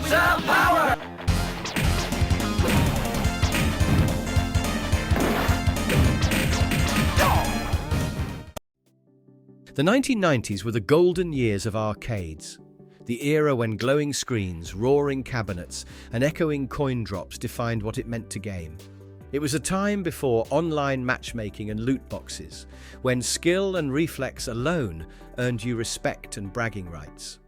Some power! The 1990s were the golden years of arcades, the era when glowing screens, roaring cabinets, and echoing coin drops defined what it meant to game. It was a time before online matchmaking and loot boxes, when skill and reflex alone earned you respect and bragging rights.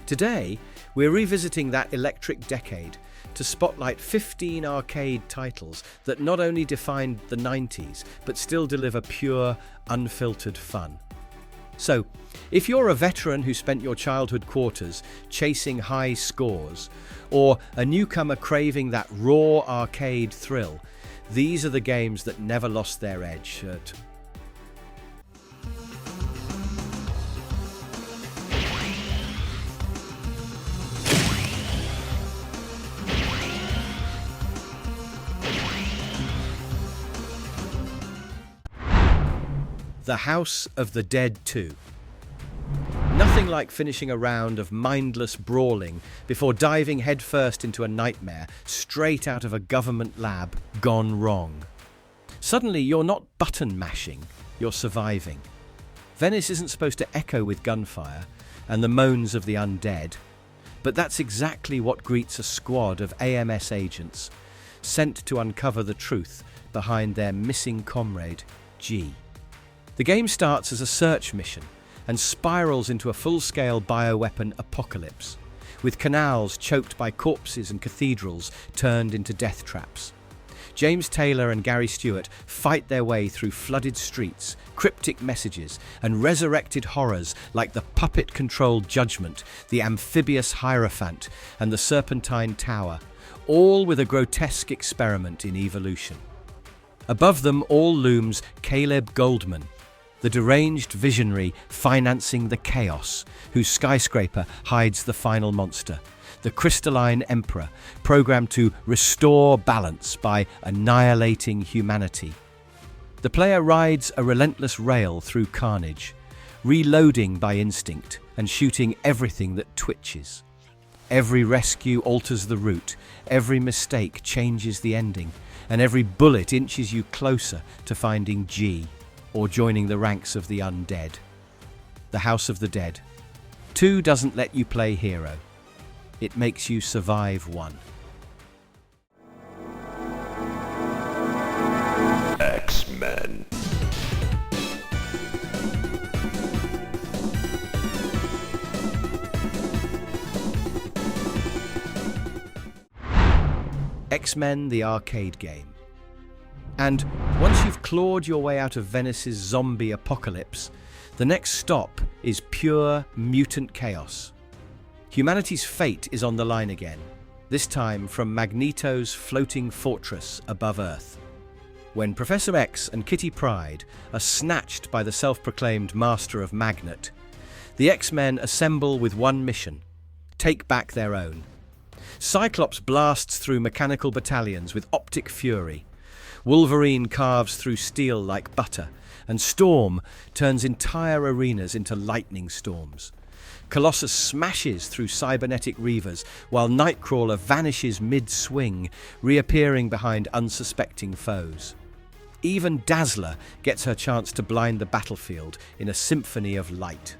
Today, we're revisiting that electric decade to spotlight 15 arcade titles that not only defined the 90s, but still deliver pure, unfiltered fun. So, if you're a veteran who spent your childhood quarters chasing high scores, or a newcomer craving that raw arcade thrill, these are the games that never lost their edge. The House of the Dead 2. Nothing like finishing a round of mindless brawling before diving headfirst into a nightmare straight out of a government lab gone wrong. Suddenly, you're not button mashing, you're surviving. Venice isn't supposed to echo with gunfire and the moans of the undead, but that's exactly what greets a squad of AMS agents sent to uncover the truth behind their missing comrade, G. The game starts as a search mission and spirals into a full-scale bioweapon apocalypse, with canals choked by corpses and cathedrals turned into death traps. James Taylor and Gary Stewart fight their way through flooded streets, cryptic messages, and resurrected horrors like the puppet-controlled Judgment, the amphibious Hierophant, and the Serpentine Tower, all with a grotesque experiment in evolution. Above them all looms Caleb Goldman, the deranged visionary financing the chaos, whose skyscraper hides the final monster, the crystalline emperor, programmed to restore balance by annihilating humanity. The player rides a relentless rail through carnage, reloading by instinct and shooting everything that twitches. Every rescue alters the route, every mistake changes the ending, and every bullet inches you closer to finding G, or joining the ranks of the undead. The House of the Dead. 2 doesn't let you play hero. It makes you survive 1. X-Men. X-Men the arcade game. And once you've clawed your way out of Venice's zombie apocalypse, the next stop is pure mutant chaos. Humanity's fate is on the line again, this time from Magneto's floating fortress above Earth. When Professor X and Kitty Pryde are snatched by the self-proclaimed Master of Magnet, the X-Men assemble with one mission: take back their own. Cyclops blasts through mechanical battalions with optic fury. Wolverine carves through steel like butter, and Storm turns entire arenas into lightning storms. Colossus smashes through cybernetic reavers, while Nightcrawler vanishes mid-swing, reappearing behind unsuspecting foes. Even Dazzler gets her chance to blind the battlefield in a symphony of light.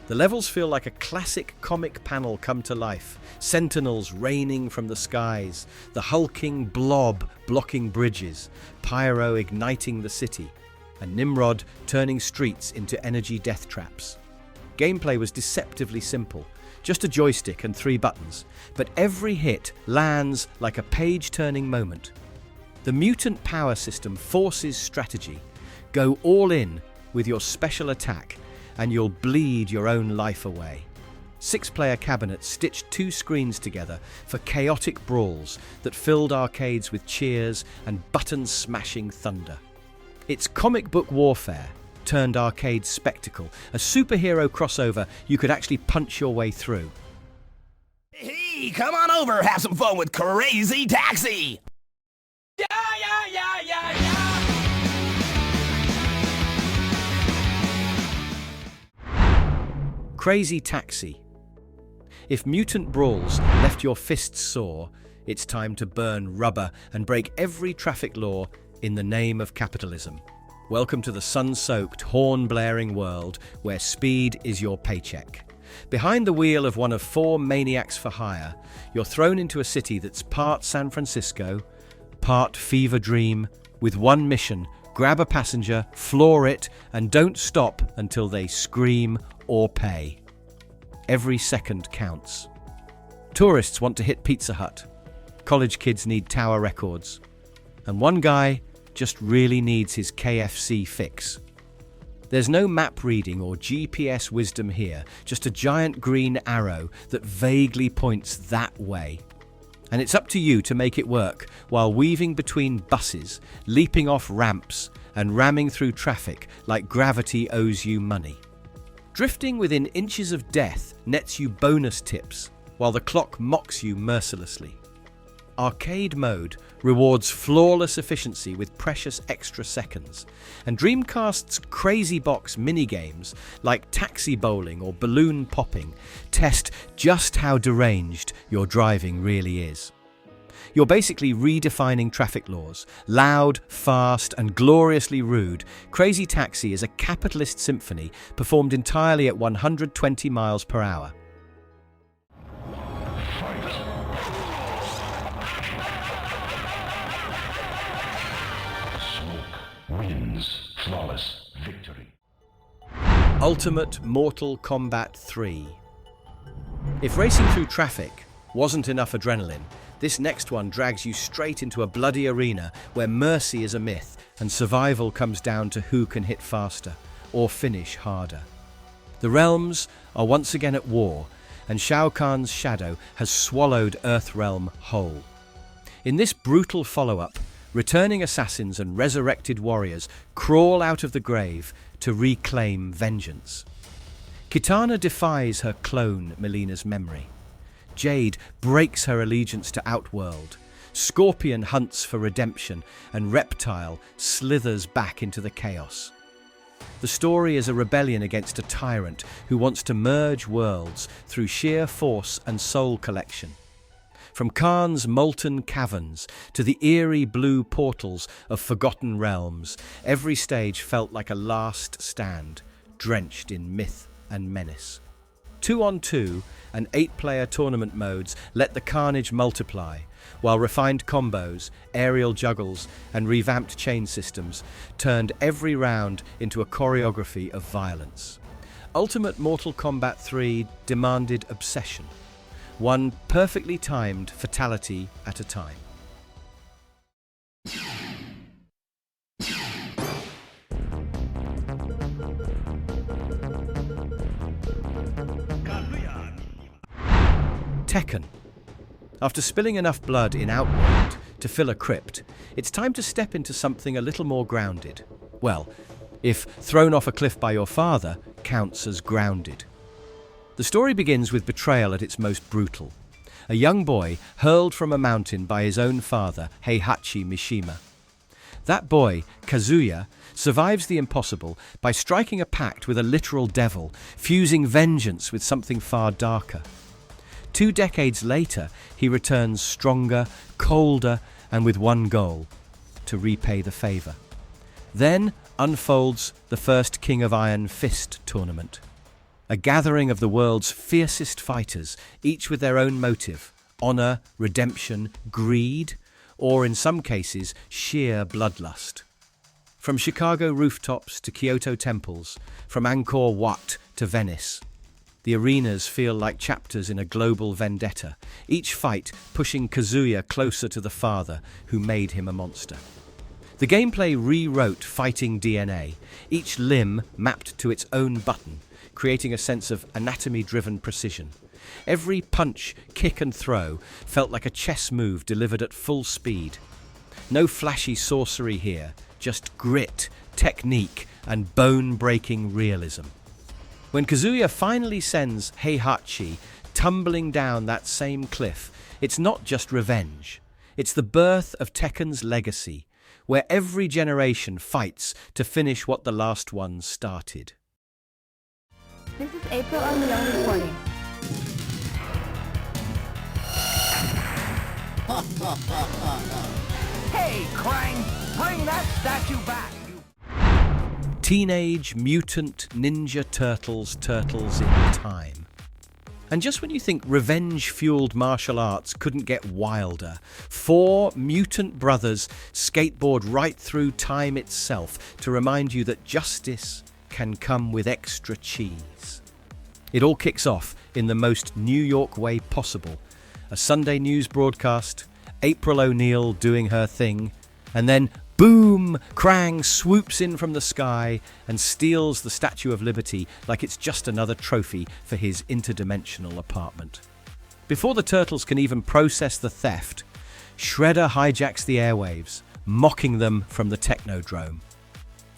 The levels feel like a classic comic panel come to life, sentinels raining from the skies, the hulking blob blocking bridges, Pyro igniting the city, and Nimrod turning streets into energy death traps. Gameplay was deceptively simple, just a joystick and 3 buttons, but every hit lands like a page-turning moment. The mutant power system forces strategy. Go all in with your special attack, and you'll bleed your own life away. 6-player cabinets stitched 2 screens together for chaotic brawls that filled arcades with cheers and button-smashing thunder. It's comic book warfare turned arcade spectacle, a superhero crossover you could actually punch your way through. Hey, come on over, have some fun with Crazy Taxi! Yeah, yeah, yeah, yeah, yeah! Crazy Taxi. If mutant brawls left your fists sore, it's time to burn rubber and break every traffic law in the name of capitalism. Welcome to the sun-soaked, horn-blaring world where speed is your paycheck. Behind the wheel of one of 4 maniacs for hire, you're thrown into a city that's part San Francisco, part fever dream, with one mission: grab a passenger, floor it, and don't stop until they scream or pay. Every second counts. Tourists want to hit Pizza Hut. College kids need tower records. And one guy just really needs his KFC fix. There's no map reading or GPS wisdom here, just a giant green arrow that vaguely points that way. And it's up to you to make it work while weaving between buses, leaping off ramps, and ramming through traffic like gravity owes you money. Drifting within inches of death nets you bonus tips, while the clock mocks you mercilessly. Arcade mode rewards flawless efficiency with precious extra seconds, and Dreamcast's crazy box minigames like taxi bowling or balloon popping test just how deranged your driving really is. You're basically redefining traffic laws. Loud, fast, and gloriously rude, Crazy Taxi is a capitalist symphony performed entirely at 120 miles per hour. Wins flawless victory. Ultimate Mortal Kombat 3. If racing through traffic wasn't enough adrenaline, this next one drags you straight into a bloody arena where mercy is a myth and survival comes down to who can hit faster or finish harder. The realms are once again at war, and Shao Kahn's shadow has swallowed Earthrealm whole. In this brutal follow-up, returning assassins and resurrected warriors crawl out of the grave to reclaim vengeance. Kitana defies her clone Melina's memory. Jade breaks her allegiance to Outworld. Scorpion hunts for redemption, and Reptile slithers back into the chaos. The story is a rebellion against a tyrant who wants to merge worlds through sheer force and soul collection. From Khan's molten caverns to the eerie blue portals of forgotten realms, every stage felt like a last stand, drenched in myth and menace. 2-on-2 and 8-player tournament modes let the carnage multiply, while refined combos, aerial juggles, and revamped chain systems turned every round into a choreography of violence. Ultimate Mortal Kombat 3 demanded obsession, one perfectly timed fatality at a time. Tekken. After spilling enough blood in Outworld to fill a crypt, it's time to step into something a little more grounded. Well, if thrown off a cliff by your father counts as grounded. The story begins with betrayal at its most brutal. A young boy hurled from a mountain by his own father, Heihachi Mishima. That boy, Kazuya, survives the impossible by striking a pact with a literal devil, fusing vengeance with something far darker. 2 decades later, he returns stronger, colder, and with one goal: to repay the favor. Then unfolds the first King of Iron Fist tournament. A gathering of the world's fiercest fighters, each with their own motive: honor, redemption, greed, or in some cases, sheer bloodlust. From Chicago rooftops to Kyoto temples, from Angkor Wat to Venice, the arenas feel like chapters in a global vendetta, each fight pushing Kazuya closer to the father who made him a monster. The gameplay rewrote fighting DNA, each limb mapped to its own button, creating a sense of anatomy-driven precision. Every punch, kick and throw felt like a chess move delivered at full speed. No flashy sorcery here, just grit, technique, and bone-breaking realism. When Kazuya finally sends Heihachi tumbling down that same cliff, it's not just revenge. It's the birth of Tekken's legacy, where every generation fights to finish what the last one started. This is April on the Young reporting. Hey, Krang, bring that statue back. Teenage Mutant Ninja Turtles, Turtles in Time. And just when you think revenge-fueled martial arts couldn't get wilder, four mutant brothers skateboard right through time itself to remind you that justice can come with extra cheese. It all kicks off in the most New York way possible. A Sunday news broadcast, April O'Neil doing her thing, and then boom! Krang swoops in from the sky and steals the Statue of Liberty like it's just another trophy for his interdimensional apartment. Before the Turtles can even process the theft, Shredder hijacks the airwaves, mocking them from the Technodrome.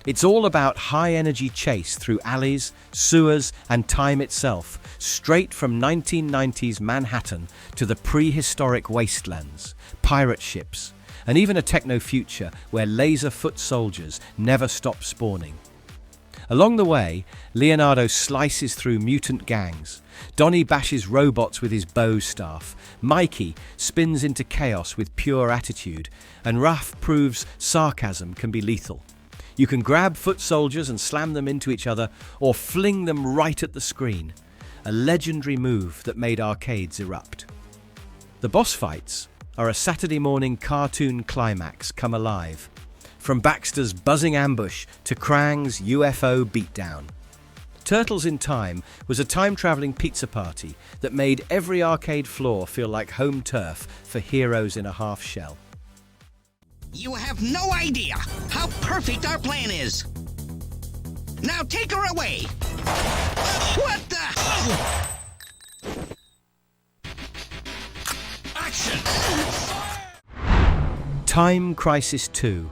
It's all about high-energy chase through alleys, sewers, and time itself, straight from 1990s Manhattan to the prehistoric wastelands, pirate ships, and even a techno-future where laser foot soldiers never stop spawning. Along the way, Leonardo slices through mutant gangs, Donnie bashes robots with his bow staff, Mikey spins into chaos with pure attitude, and Raph proves sarcasm can be lethal. You can grab foot soldiers and slam them into each other, or fling them right at the screen, a legendary move that made arcades erupt. The boss fights are a Saturday morning cartoon climax come alive, from Baxter's buzzing ambush to Krang's UFO beatdown. Turtles in Time was a time-traveling pizza party that made every arcade floor feel like home turf for heroes in a half shell. You have no idea how perfect our plan is. Now take her away. What the? Action! Time Crisis 2.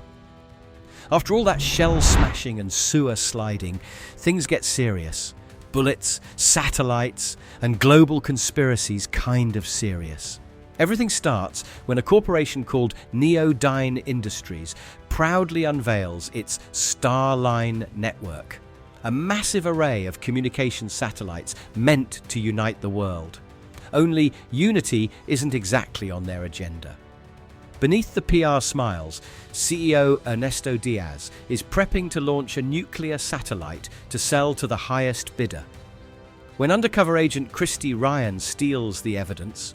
After all that shell smashing and sewer sliding, things get serious. Bullets, satellites, and global conspiracies kind of serious. Everything starts when a corporation called Neodyne Industries proudly unveils its Starline network, a massive array of communication satellites meant to unite the world. Only unity isn't exactly on their agenda. Beneath the PR smiles, CEO Ernesto Diaz is prepping to launch a nuclear satellite to sell to the highest bidder. When undercover agent Christy Ryan steals the evidence,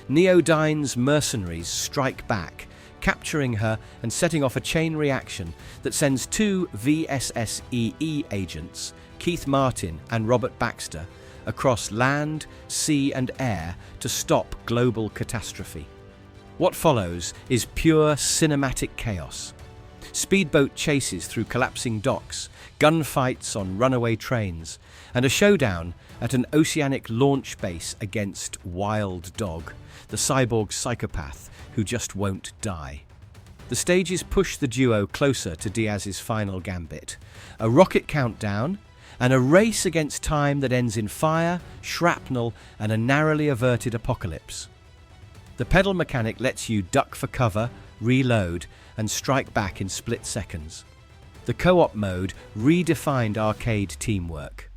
Neodyne's mercenaries strike back, capturing her and setting off a chain reaction that sends two VSSEE agents, Keith Martin and Robert Baxter, across land, sea and air to stop global catastrophe. What follows is pure cinematic chaos. Speedboat chases through collapsing docks, gunfights on runaway trains, and a showdown at an oceanic launch base against Wild Dog, the cyborg psychopath who just won't die. The stages push the duo closer to Diaz's final gambit, a rocket countdown, and a race against time that ends in fire, shrapnel, and a narrowly averted apocalypse. The pedal mechanic lets you duck for cover, reload, and strike back in split seconds. The co-op mode redefined arcade teamwork.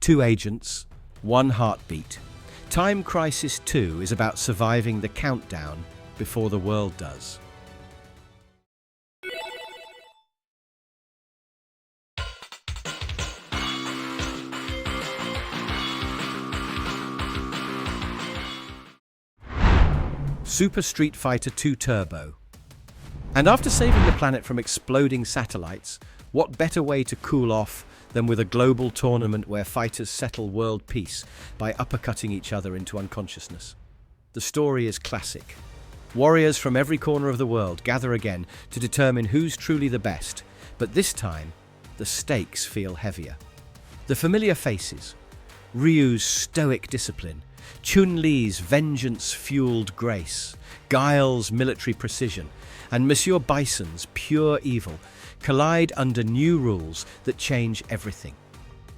2 agents, 1 heartbeat. Time Crisis 2 is about surviving the countdown before the world does. Super Street Fighter 2 Turbo. And after saving the planet from exploding satellites, what better way to cool off than with a global tournament where fighters settle world peace by uppercutting each other into unconsciousness? The story is classic. Warriors from every corner of the world gather again to determine who's truly the best, but this time, the stakes feel heavier. The familiar faces, Ryu's stoic discipline, Chun-Li's vengeance-fueled grace, Guile's military precision, and Monsieur Bison's pure evil collide under new rules that change everything.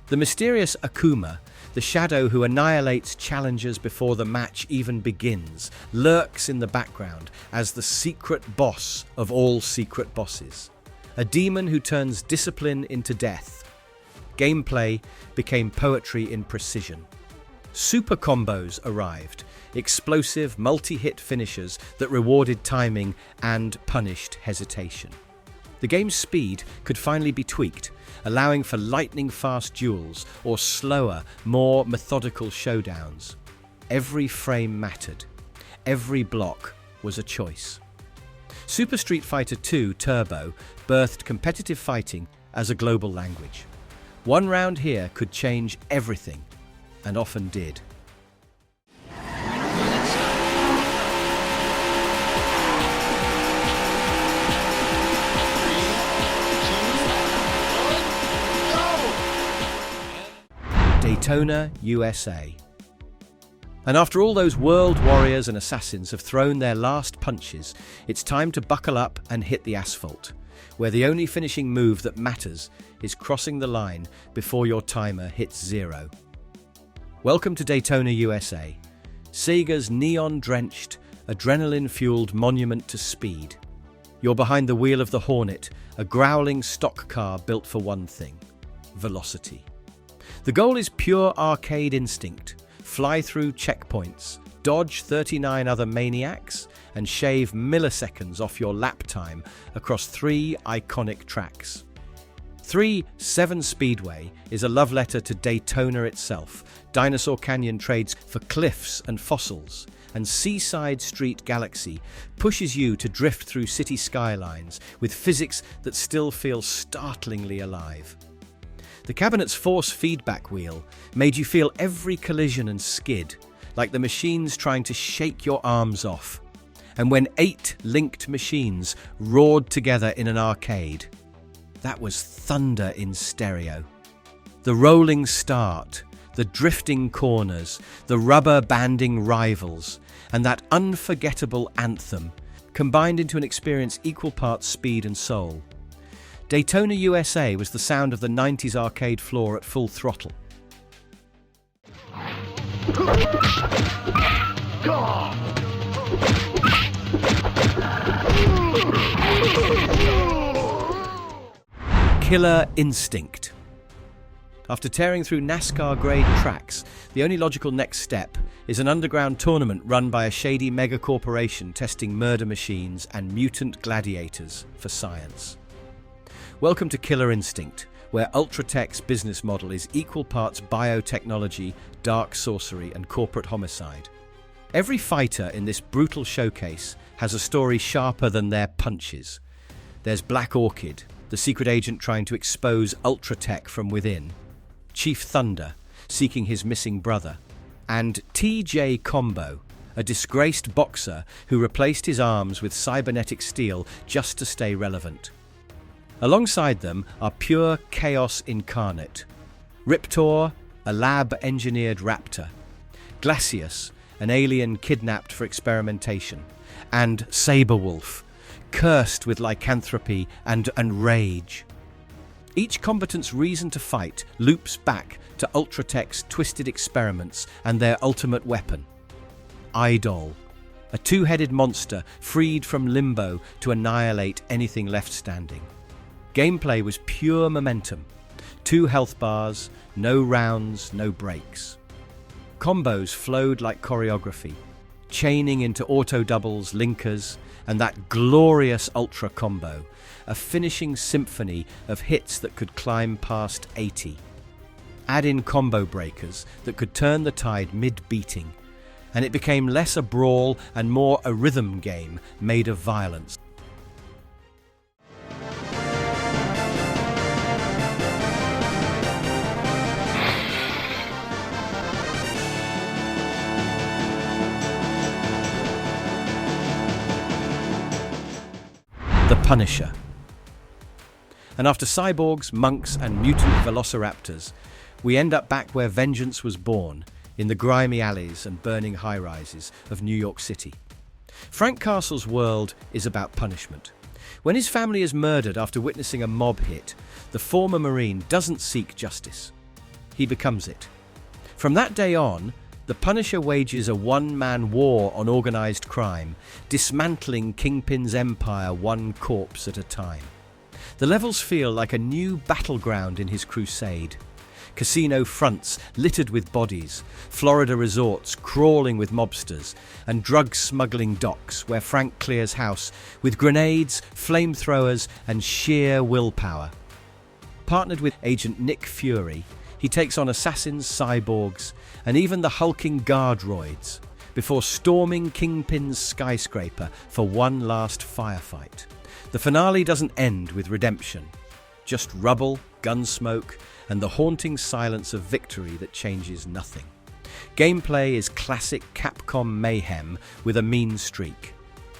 The mysterious Akuma, the shadow who annihilates challengers before the match even begins, lurks in the background as the secret boss of all secret bosses. A demon who turns discipline into death. Gameplay became poetry in precision. Super combos arrived, explosive, multi-hit finishers that rewarded timing and punished hesitation. The game's speed could finally be tweaked, allowing for lightning-fast duels or slower, more methodical showdowns. Every frame mattered. Every block was a choice. Super Street Fighter II Turbo birthed competitive fighting as a global language. One round here could change everything, and often did. Daytona USA. And after all those world warriors and assassins have thrown their last punches, it's time to buckle up and hit the asphalt, where the only finishing move that matters is crossing the line before your timer hits 0. Welcome to Daytona USA, Sega's neon-drenched, adrenaline-fueled monument to speed. You're behind the wheel of the Hornet, a growling stock car built for one thing: velocity. The goal is pure arcade instinct: fly through checkpoints, dodge 39 other maniacs, and shave milliseconds off your lap time across 3 iconic tracks. 7 Speedway is a love letter to Daytona itself. Dinosaur Canyon trades for cliffs and fossils, and Seaside Street Galaxy pushes you to drift through city skylines with physics that still feel startlingly alive. The cabinet's force feedback wheel made you feel every collision and skid, like the machines trying to shake your arms off. And when 8 linked machines roared together in an arcade, that was thunder in stereo. The rolling start, the drifting corners, the rubber-banding rivals, and that unforgettable anthem combined into an experience equal parts speed and soul. Daytona USA was the sound of the 90s arcade floor at full throttle. Killer instinct. After tearing through NASCAR-grade tracks, the only logical next step is an underground tournament run by a shady mega-corporation testing murder machines and mutant gladiators for science. Welcome to Killer Instinct, where Ultratech's business model is equal parts biotechnology, dark sorcery, and corporate homicide. Every fighter in this brutal showcase has a story sharper than their punches. There's Black Orchid, the secret agent trying to expose Ultratech from within; Chief Thunder, seeking his missing brother; and TJ Combo, a disgraced boxer who replaced his arms with cybernetic steel just to stay relevant. Alongside them are pure chaos incarnate: Riptor, a lab-engineered raptor; Glacius, an alien kidnapped for experimentation; and Saberwolf, cursed with lycanthropy and rage. Each combatant's reason to fight loops back to Ultratech's twisted experiments and their ultimate weapon: Idol, a two-headed monster freed from limbo to annihilate anything left standing. Gameplay was pure momentum. 2 health bars, no rounds, no breaks. Combos flowed like choreography, chaining into auto doubles, linkers, and that glorious ultra combo, a finishing symphony of hits that could climb past 80. Add in combo breakers that could turn the tide mid-beating, and it became less a brawl and more a rhythm game made of violence. The Punisher. And after cyborgs, monks, and mutant velociraptors, we end up back where vengeance was born, in the grimy alleys and burning high-rises of New York City. Frank Castle's world is about punishment. When his family is murdered after witnessing a mob hit, the former Marine doesn't seek justice. He becomes it. From that day on, the Punisher wages a one-man war on organized crime, dismantling Kingpin's empire one corpse at a time. The levels feel like a new battleground in his crusade. casino fronts littered with bodies, Florida resorts crawling with mobsters, and drug-smuggling docks where Frank clears house with grenades, flamethrowers, and sheer willpower. Partnered with Agent Nick Fury, he takes on assassins, cyborgs, and even the hulking guard droids, before storming Kingpin's skyscraper for one last firefight. The finale doesn't end with redemption, just rubble, gunsmoke, and the haunting silence of victory that changes nothing. Gameplay is classic Capcom mayhem with a mean streak.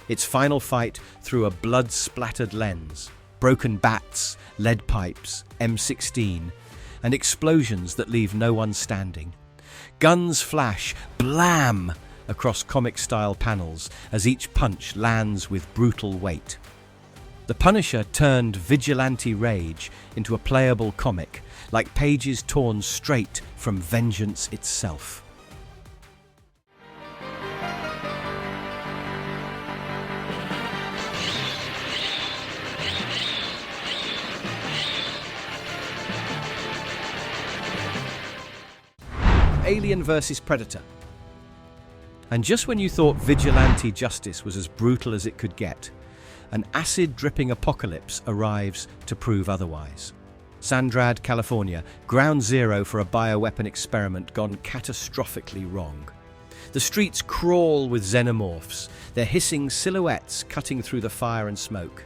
Its final fight through a blood-splattered lens, broken bats, lead pipes, M16, and explosions that leave no one standing. Guns flash, blam, across comic-style panels as each punch lands with brutal weight. The Punisher turned vigilante rage into a playable comic, like pages torn straight from vengeance itself. Alien vs. Predator. And just when you thought vigilante justice was as brutal as it could get, an acid-dripping apocalypse arrives to prove otherwise. Sandrad, California, ground zero for a bioweapon experiment gone catastrophically wrong. The streets crawl with xenomorphs, their hissing silhouettes cutting through the fire and smoke.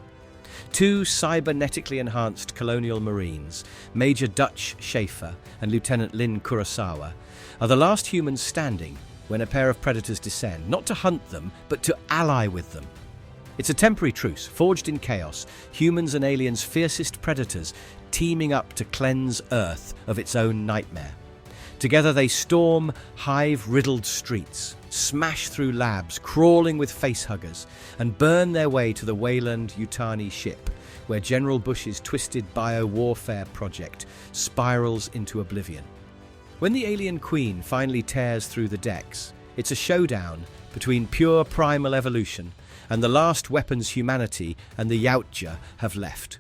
Two cybernetically enhanced colonial marines, Major Dutch Schaefer and Lieutenant Lin Kurosawa, are the last humans standing when a pair of predators descend, not to hunt them, but to ally with them. It's a temporary truce, forged in chaos, humans and aliens' fiercest predators teaming up to cleanse Earth of its own nightmare. Together they storm hive-riddled streets, smash through labs, crawling with facehuggers, and burn their way to the Weyland-Yutani ship, where General Bush's twisted bio-warfare project spirals into oblivion. When the alien queen finally tears through the decks, it's a showdown between pure primal evolution and the last weapons humanity and the Yautja have left.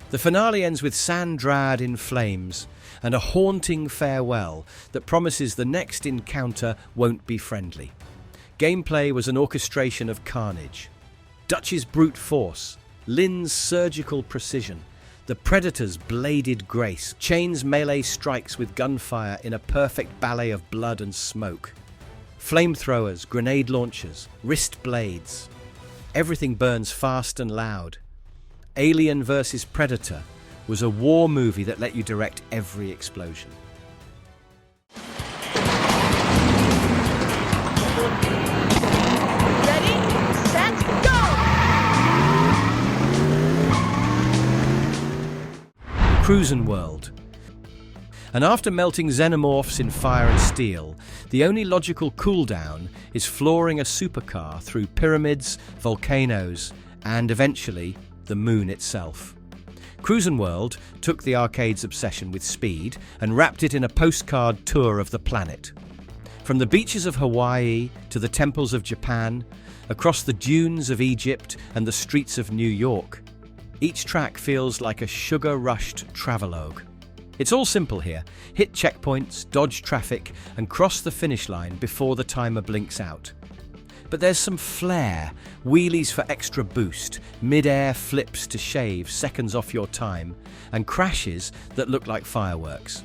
The finale ends with Sandrad in flames and a haunting farewell that promises the next encounter won't be friendly. Gameplay was an orchestration of carnage. Dutch's brute force, Lin's surgical precision, the Predator's bladed grace, Chain's melee strikes with gunfire in a perfect ballet of blood and smoke. Flamethrowers, grenade launchers, wrist blades. Everything burns fast and loud. Alien vs. Predator was a war movie that let you direct every explosion. Ready, set, go! Cruis'n World. And after melting xenomorphs in fire and steel, the only logical cooldown is flooring a supercar through pyramids, volcanoes, and eventually the moon itself. Cruis'n World took the arcade's obsession with speed and wrapped it in a postcard tour of the planet. From the beaches of Hawaii to the temples of Japan, across the dunes of Egypt and the streets of New York, each track feels like a sugar-rushed travelogue. It's all simple here. Hit checkpoints, dodge traffic, and cross the finish line before the timer blinks out. But there's some flair, wheelies for extra boost, mid-air flips to shave seconds off your time, and crashes that look like fireworks.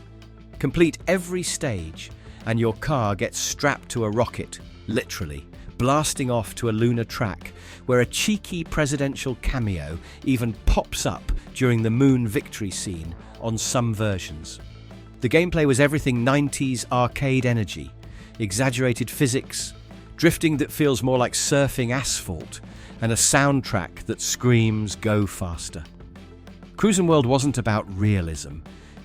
Complete every stage, and your car gets strapped to a rocket, literally, blasting off to a lunar track, where a cheeky presidential cameo even pops up during the moon victory scene on some versions. The gameplay was everything 90s arcade energy, exaggerated physics, drifting that feels more like surfing asphalt, and a soundtrack that screams go faster. Cruis'n World wasn't about realism.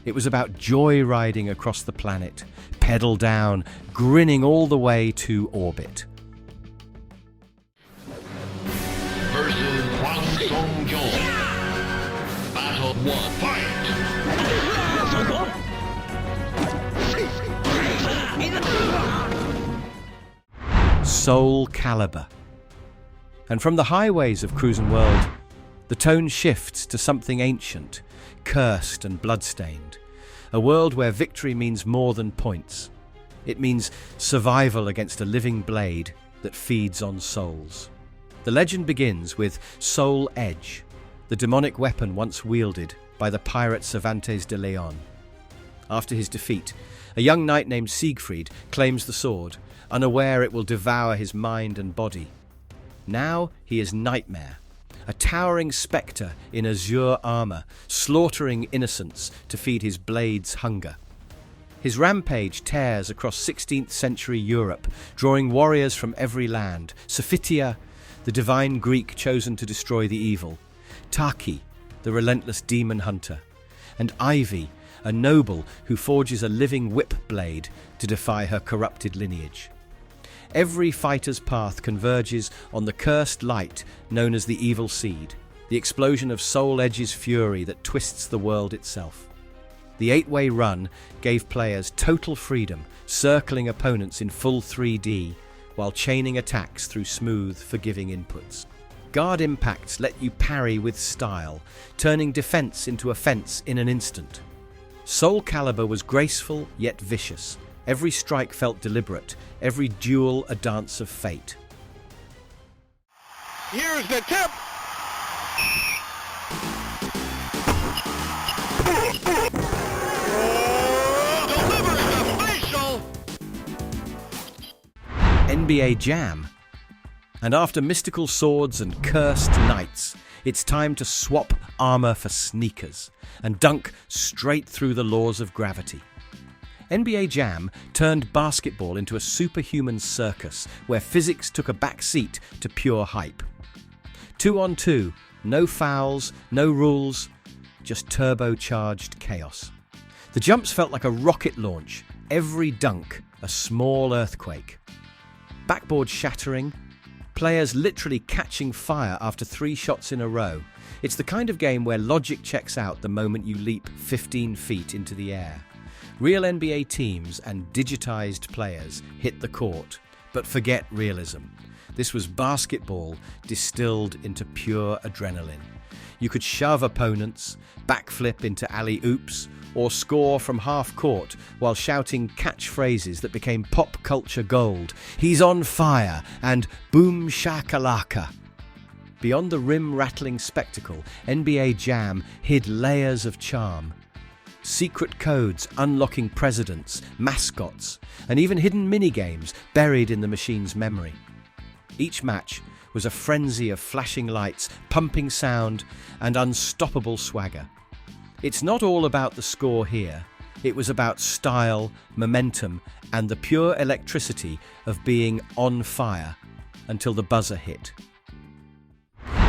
It was about joyriding across the planet, pedal down, grinning all the way to orbit. Versus Hwang Song-Joon. Battle 1. Fight! SoulCalibur. And from the highways of Cruis'n World, the tone shifts to something ancient, cursed and bloodstained. a world where victory means more than points. It means survival against a living blade that feeds on souls. The legend begins with Soul Edge, the demonic weapon once wielded by the pirate Cervantes de Leon. After his defeat, a young knight named Siegfried claims the sword, unaware it will devour his mind and body. Now he is Nightmare, a towering spectre in azure armor, slaughtering innocents to feed his blade's hunger. His rampage tears across 16th century Europe, drawing warriors from every land: Sophitia, the divine Greek chosen to destroy the evil; Taki, the relentless demon hunter; and Ivy, a noble who forges a living whip blade to defy her corrupted lineage. Every fighter's path converges on the cursed light known as the Evil Seed, the explosion of Soul Edge's fury that twists the world itself. The 8-way run gave players total freedom, circling opponents in full 3D while chaining attacks through smooth, forgiving inputs. Guard impacts let you parry with style, turning defense into offense in an instant. SoulCalibur was graceful yet vicious. Every strike felt deliberate, every duel a dance of fate. Here's the tip. NBA Jam. And after mystical swords and cursed knights, it's time to swap armor for sneakers and dunk straight through the laws of gravity. NBA Jam turned basketball into a superhuman circus where physics took a back seat to pure hype. 2-on-2, no fouls, no rules, just turbocharged chaos. The jumps felt like a rocket launch, every dunk a small earthquake. Backboard shattering, players literally catching fire after 3 shots in a row. It's the kind of game where logic checks out the moment you leap 15 feet into the air. Real NBA teams and digitized players hit the court, but forget realism. This was basketball distilled into pure adrenaline. You could shove opponents, backflip into alley-oops, or score from half court while shouting catchphrases that became pop culture gold. "He's on fire" and "Boom shakalaka." Beyond the rim-rattling spectacle, NBA Jam hid layers of charm. Secret codes unlocking presidents, mascots, and even hidden minigames buried in the machine's memory. Each match was a frenzy of flashing lights, pumping sound, and unstoppable swagger. It's not all about the score here. It was about style, momentum, and the pure electricity of being on fire until the buzzer hit.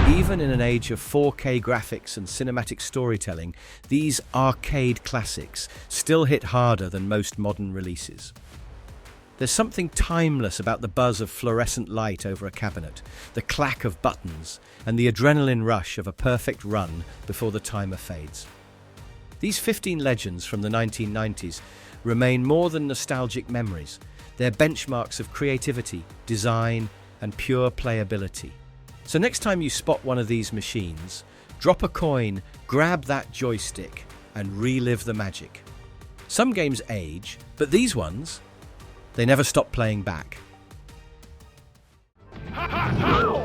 Even in an age of 4K graphics and cinematic storytelling, these arcade classics still hit harder than most modern releases. There's something timeless about the buzz of fluorescent light over a cabinet, the clack of buttons, and the adrenaline rush of a perfect run before the timer fades. These 15 legends from the 1990s remain more than nostalgic memories. They're benchmarks of creativity, design, and pure playability. So next time you spot one of these machines, drop a coin, grab that joystick, and relive the magic. Some games age, but these ones, they never stop playing back. Ha ha ha!